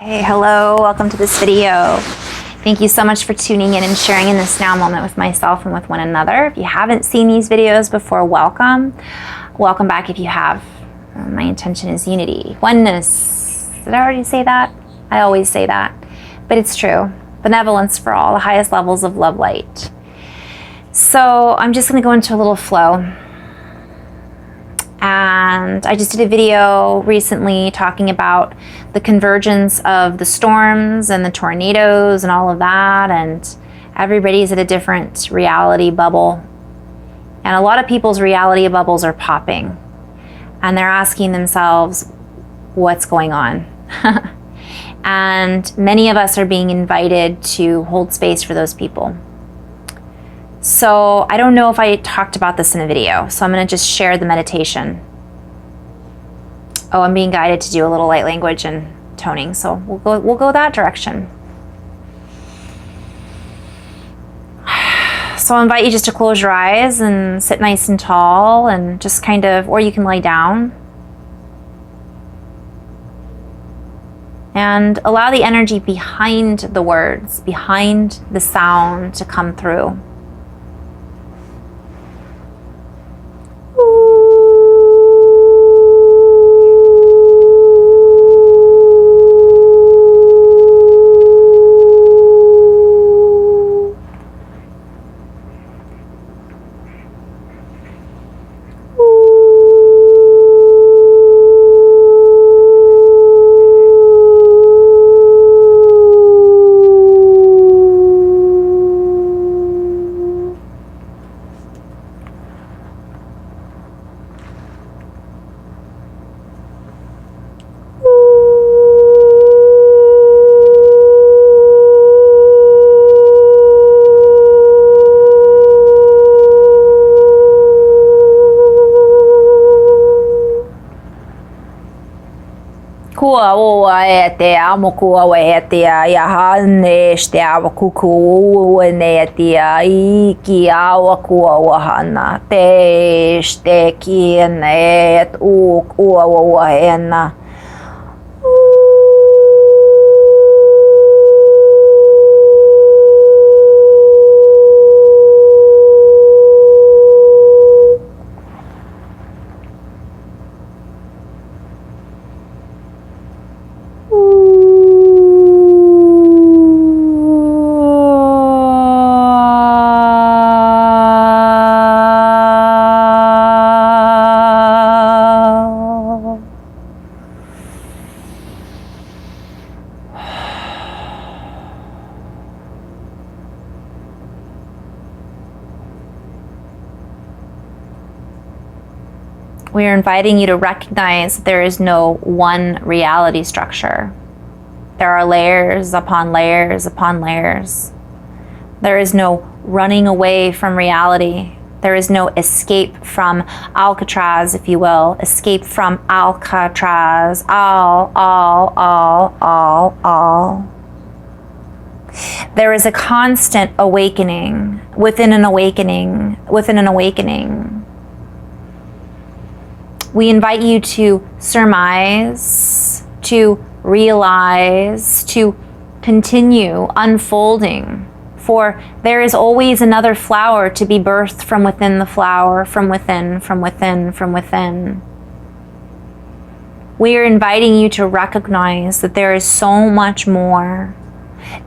Hey, hello, welcome to this video. Thank you so much for tuning in and sharing in this now moment with myself and with one another. If you haven't seen these videos before, welcome. Welcome back if you have. My intention is unity, oneness. Did I already say that? I always say that, but it's true. Benevolence for all, the highest levels of love light. So I'm just gonna go into a little flow. And I just did a video recently talking about the convergence of the storms and the tornadoes and all of that, and everybody's at a different reality bubble. And a lot of people's reality bubbles are popping, and they're asking themselves, what's going on? And many of us are being invited to hold space for those people. So I don't know if I talked about this in a video, so I'm going to just share the meditation. Oh, I'm being guided to do a little light language and toning, so we'll go that direction. So I'll invite you just to close your eyes and sit nice and tall and just kind of, or you can lay down. And allow the energy behind the words, behind the sound to come through. Kua oa e te amo kua we te ia hane te awa kuku ne te I ki awa kua wahana te te ki ne u kua wa ena. We are inviting you to recognize that there is no one reality structure. There are layers upon layers upon layers. There is no running away from reality. There is no escape from Alcatraz, if you will. Escape from Alcatraz. All. There is a constant awakening within an awakening within an awakening. We invite you to surmise, to realize, to continue unfolding, for there is always another flower to be birthed from within the flower, from within, from within, from within. We are inviting you to recognize that there is so much more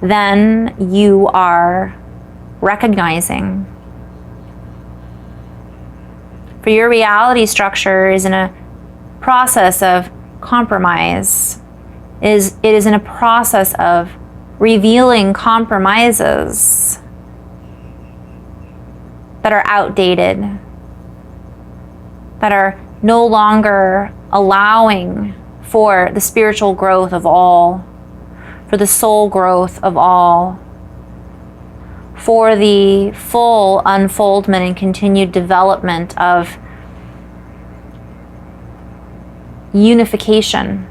than you are recognizing. For your reality structure is in a process of compromise. It is in a process of revealing compromises that are outdated, that are no longer allowing for the spiritual growth of all, for the soul growth of all, for the full unfoldment and continued development of unification.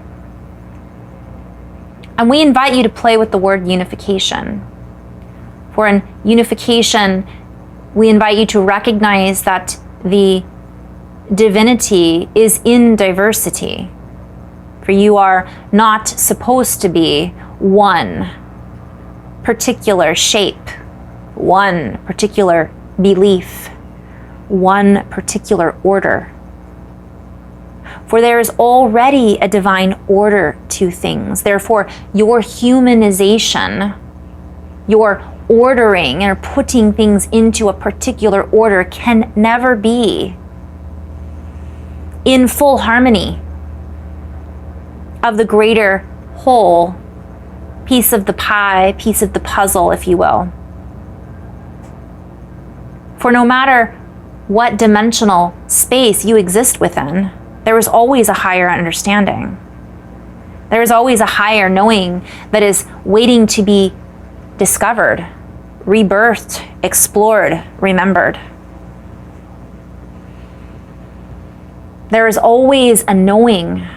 And we invite you to play with the word unification. For in unification, we invite you to recognize that the divinity is in diversity. For you are not supposed to be one particular shape, one particular belief, one particular order. For there is already a divine order to things. Therefore, your humanization, your ordering or putting things into a particular order can never be in full harmony of the greater whole, piece of the pie, piece of the puzzle, if you will. For no matter what dimensional space you exist within, there is always a higher understanding. There is always a higher knowing that is waiting to be discovered, rebirthed, explored, remembered. There is always a knowing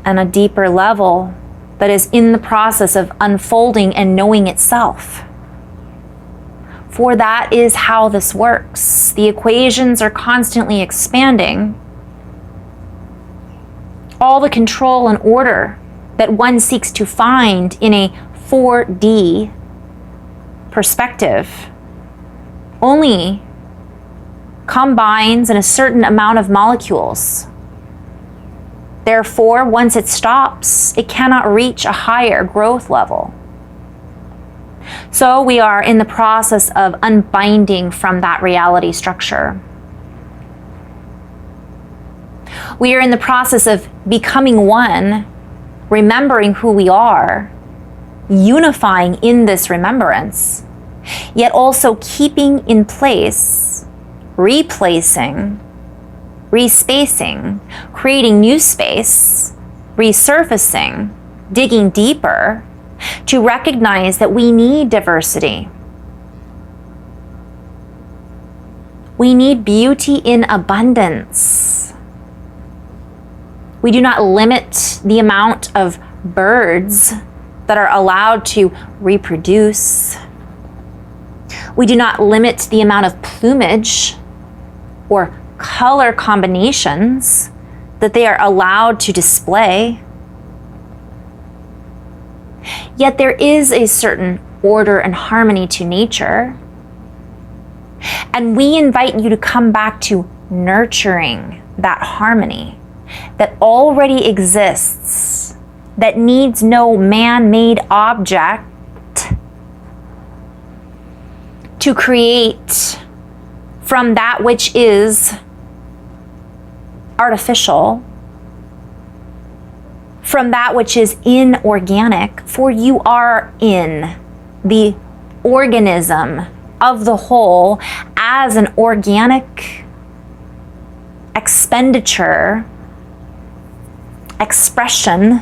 on a deeper level that is in the process of unfolding and knowing itself. For that is how this works. The equations are constantly expanding. All the control and order that one seeks to find in a 4D perspective only combines in a certain amount of molecules. Therefore, once it stops, it cannot reach a higher growth level. So we are in the process of unbinding from that reality structure. We are in the process of becoming one, remembering who we are, unifying in this remembrance, yet also keeping in place, replacing, respacing, creating new space, resurfacing, digging deeper, to recognize that we need diversity. We need beauty in abundance. We do not limit the amount of birds that are allowed to reproduce. We do not limit the amount of plumage or color combinations that they are allowed to display. Yet there is a certain order and harmony to nature. And we invite you to come back to nurturing that harmony that already exists, that needs no man-made object to create from that which is artificial, from that which is inorganic, for you are in the organism of the whole as an organic expenditure, expression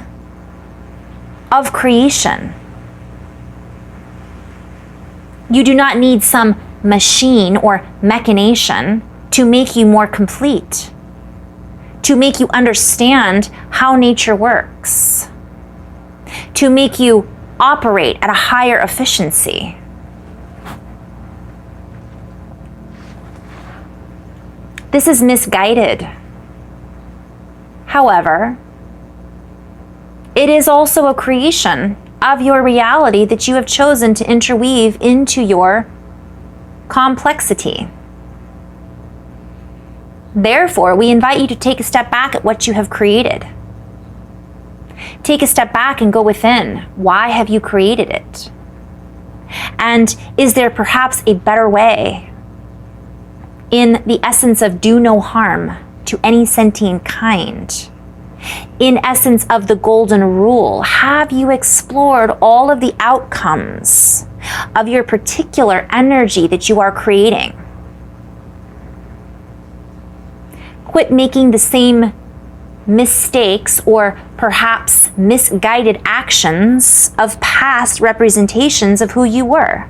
of creation. You do not need some machine or machination to make you more complete, to make you understand how nature works, to make you operate at a higher efficiency. This is misguided. However, it is also a creation of your reality that you have chosen to interweave into your complexity. Therefore, we invite you to take a step back at what you have created. Take a step back and go within. Why have you created it? And is there perhaps a better way? In the essence of do no harm to any sentient kind. In essence of the golden rule, have you explored all of the outcomes of your particular energy that you are creating? Quit making the same mistakes or perhaps misguided actions of past representations of who you were.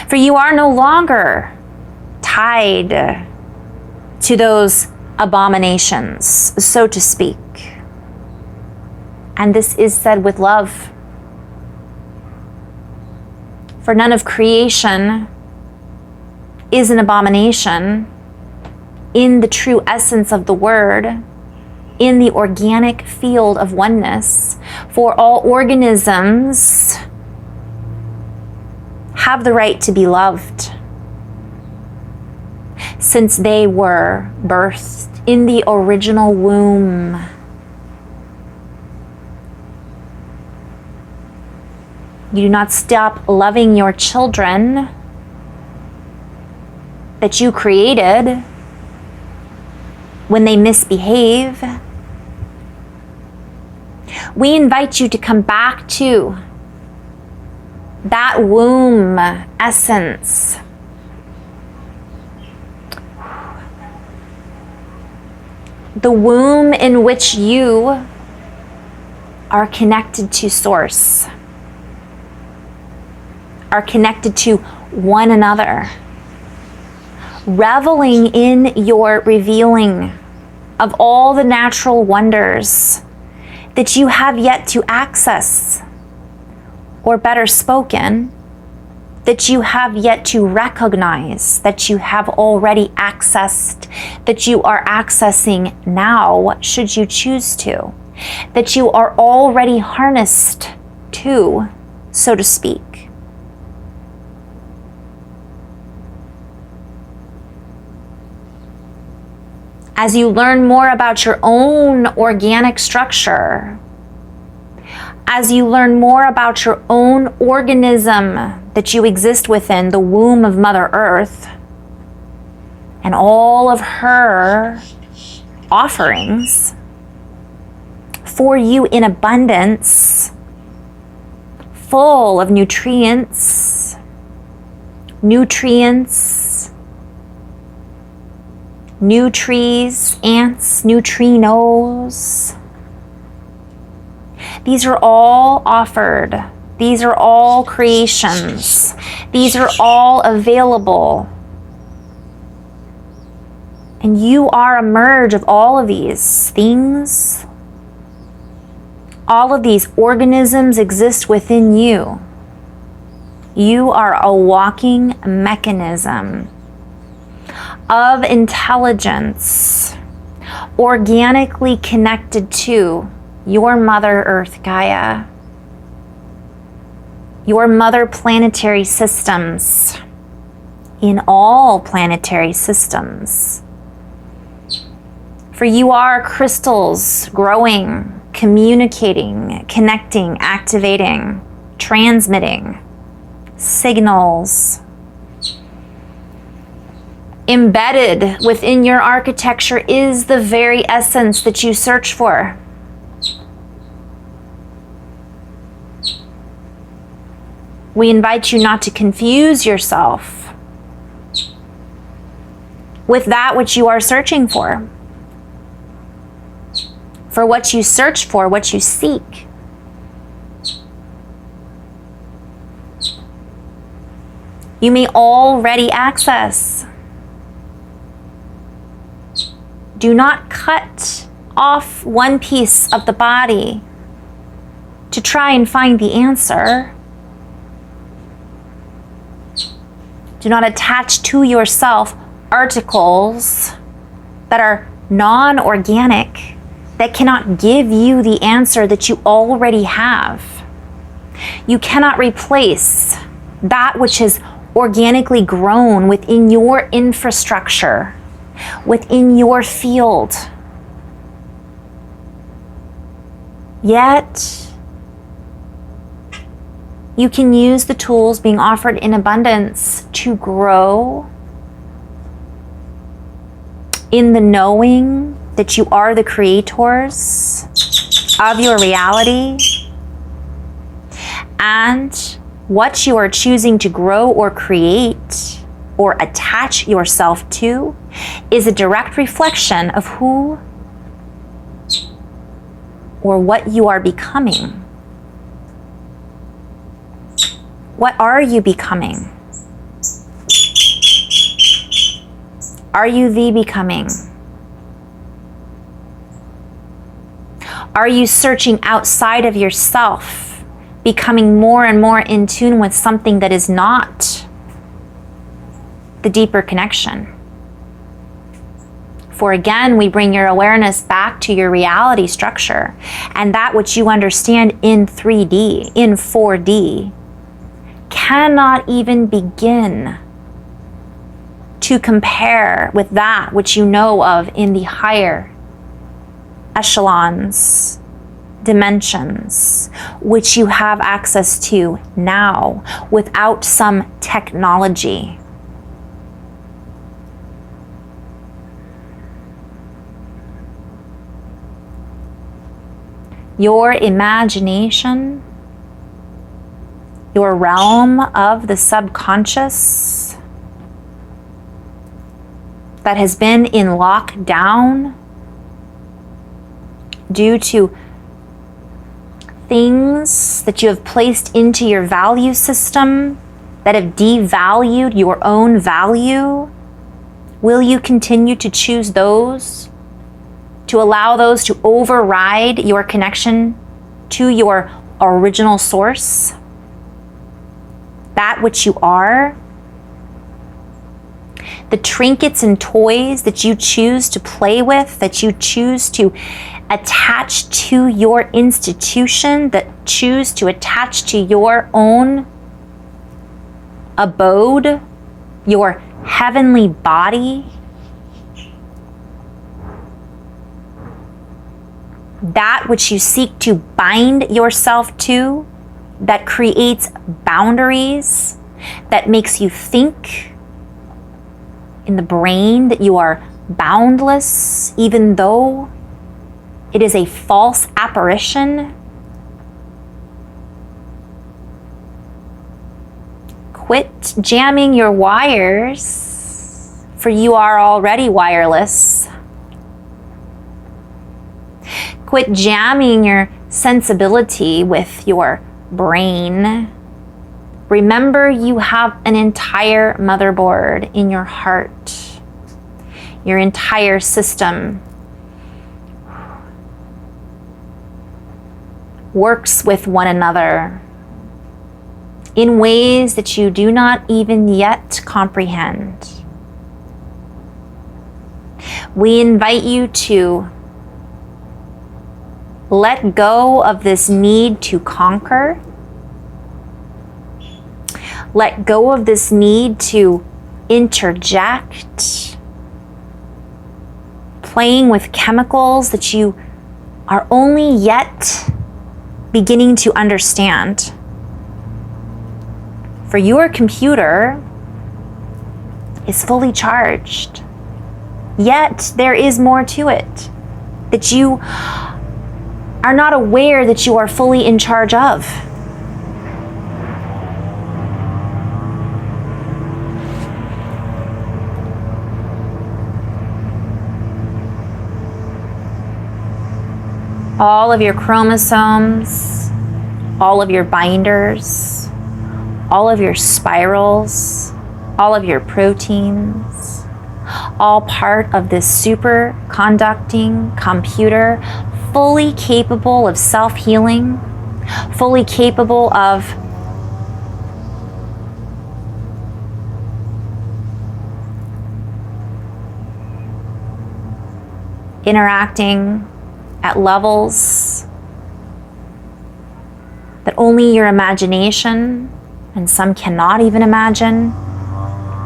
For you are no longer tied to those abominations, so to speak. And this is said with love. For none of creation is an abomination in the true essence of the word. in the organic field of oneness, for all organisms have the right to be loved, since they were birthed in the original womb. You do not stop loving your children that you created when they misbehave. We invite you to come back to that womb essence. The womb in which you are connected to Source, are connected to one another, reveling in your revealing of all the natural wonders that you have yet to access, or better spoken, that you have yet to recognize, that you have already accessed, that you are accessing now, should you choose to, that you are already harnessed to, so to speak. As you learn more about your own organic structure, as you learn more about your own organism that you exist within, the womb of Mother Earth, and all of her offerings for you in abundance, full of nutrients, new trees, ants, neutrinos. These are all offered. These are all creations. These are all available. And you are a merge of all of these things. All of these organisms exist within you. You are a walking mechanism of intelligence, organically connected to your Mother Earth Gaia, your mother planetary systems, in all planetary systems. For you are crystals growing, communicating, connecting, activating, transmitting signals. Embedded within your architecture is the very essence that you search for. We invite you not to confuse yourself with that which you are searching for. For what you search for, what you seek, you may already access. Do not cut off one piece of the body to try and find the answer. Do not attach to yourself articles that are non-organic, that cannot give you the answer that you already have. You cannot replace that which is organically grown within your infrastructure, within your field. Yet, you can use the tools being offered in abundance to grow in the knowing that you are the creators of your reality, and what you are choosing to grow or create or attach yourself to is a direct reflection of who or what you are becoming. What are you becoming? Are you the becoming? Are you searching outside of yourself, becoming more and more in tune with something that is not the deeper connection? For again, we bring your awareness back to your reality structure, and that which you understand in 3D, in 4D, cannot even begin to compare with that which you know of in the higher echelons, dimensions, which you have access to now without some technology. Your imagination, your realm of the subconscious that has been in lockdown due to things that you have placed into your value system that have devalued your own value, will you continue to choose those, to allow those to override your connection to your original source, that which you are? The trinkets and toys that you choose to play with, that you choose to attach to your institution, that choose to attach to your own abode, your heavenly body, that which you seek to bind yourself to, that creates boundaries, that makes you think in the brain that you are boundless, even though it is a false apparition. Quit jamming your wires, for you are already wireless. Quit jamming your sensibility with your brain. Remember, you have an entire motherboard in your heart. Your entire system works with one another in ways that you do not even yet comprehend. We invite you to let go of this need to conquer. Let go of this need to interject, playing with chemicals that you are only yet beginning to understand. For your computer is fully charged, yet there is more to it that you are not aware that you are fully in charge of. All of your chromosomes, all of your binders, all of your spirals, all of your proteins, all part of this superconducting computer, fully capable of self-healing, fully capable of interacting at levels that only your imagination, and some cannot even imagine,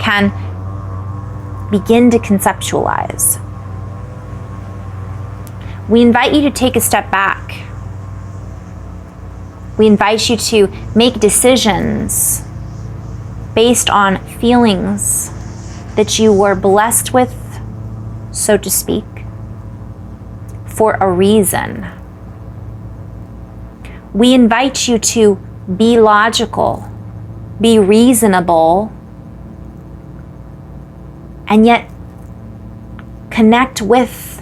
can begin to conceptualize. We invite you to take a step back. We invite you to make decisions based on feelings that you were blessed with, so to speak, for a reason. We invite you to be logical, be reasonable, and yet connect with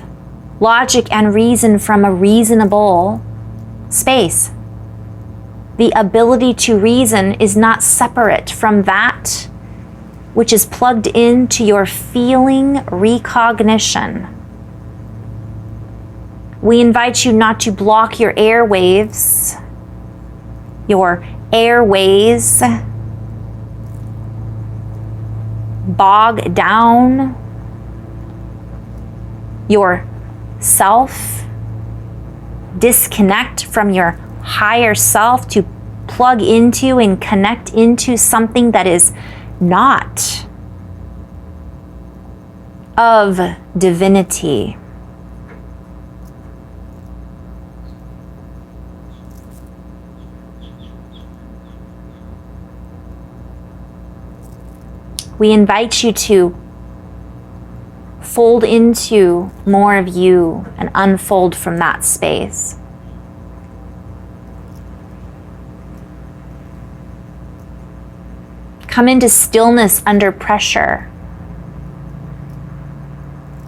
logic and reason from a reasonable space. The ability to reason is not separate from that which is plugged into your feeling recognition. We invite you not to block your airwaves, your airways, bog down your self, disconnect from your higher self to plug into and connect into something that is not of divinity. We invite you to fold into more of you and unfold from that space. Come into stillness under pressure.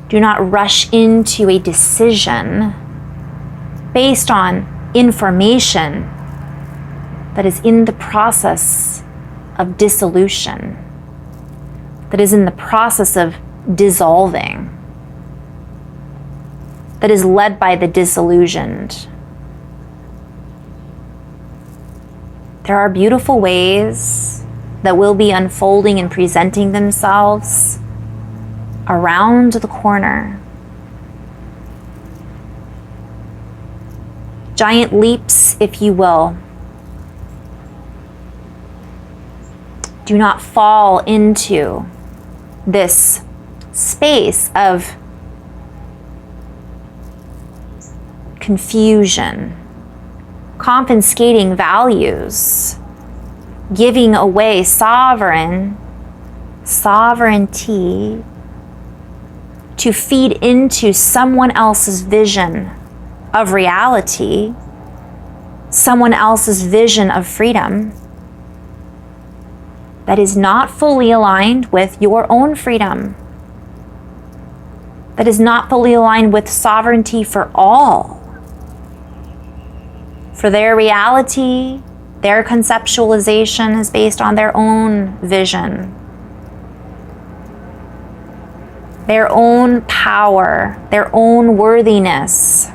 Do not rush into a decision based on information that is in the process of dissolution, that is in the process of dissolving, that is led by the disillusioned. There are beautiful ways that will be unfolding and presenting themselves around the corner. Giant leaps, if you will. Do not fall into this space of confusion, confiscating values, giving away sovereignty to feed into someone else's vision of reality, someone else's vision of freedom that is not fully aligned with your own freedom, that is not fully aligned with sovereignty for all, for their reality. Their conceptualization is based on their own vision, their own power, their own worthiness.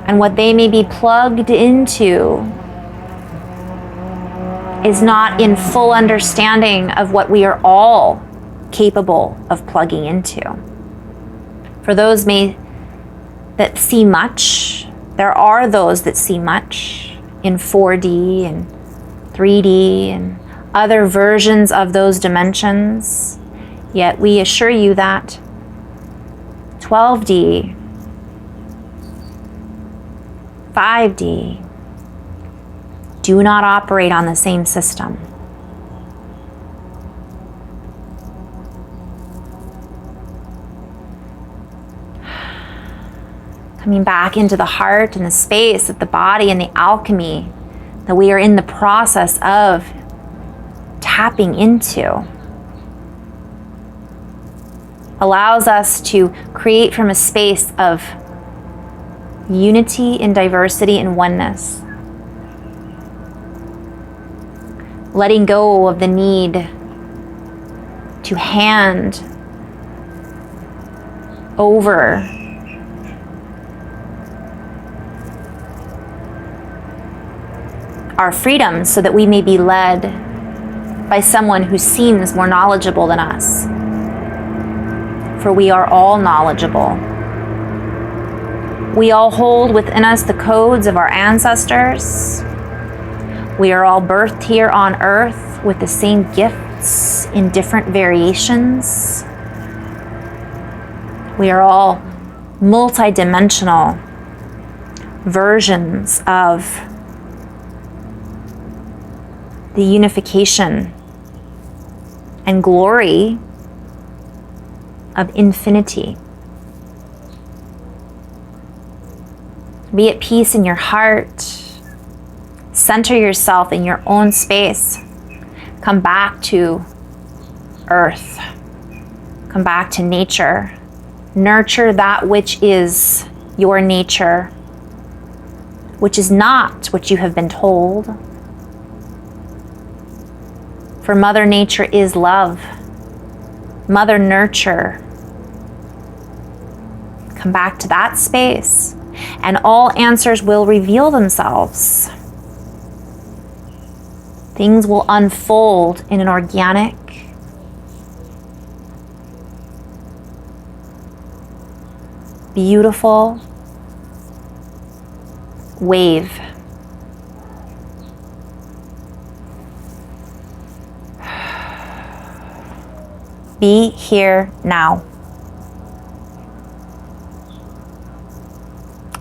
And what they may be plugged into is not in full understanding of what we are all capable of plugging into. For those that see much, there are those that see much in 4D and 3D and other versions of those dimensions. Yet we assure you that 12D, 5D do not operate on the same system. Coming back into the heart and the space of the body and the alchemy that we are in the process of tapping into allows us to create from a space of unity in diversity and oneness. Letting go of the need to hand over our freedoms so that we may be led by someone who seems more knowledgeable than us. For we are all knowledgeable. We all hold within us the codes of our ancestors. We are all birthed here on earth with the same gifts in different variations. We are all multidimensional versions of the unification and glory of infinity. Be at peace in your heart. Center yourself in your own space. Come back to earth. Come back to nature. Nurture that which is your nature, which is not what you have been told. For Mother Nature is love. Mother Nurture. Come back to that space, and all answers will reveal themselves. Things will unfold in an organic, beautiful wave. Be here now.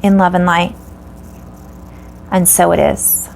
In love and light. And so it is.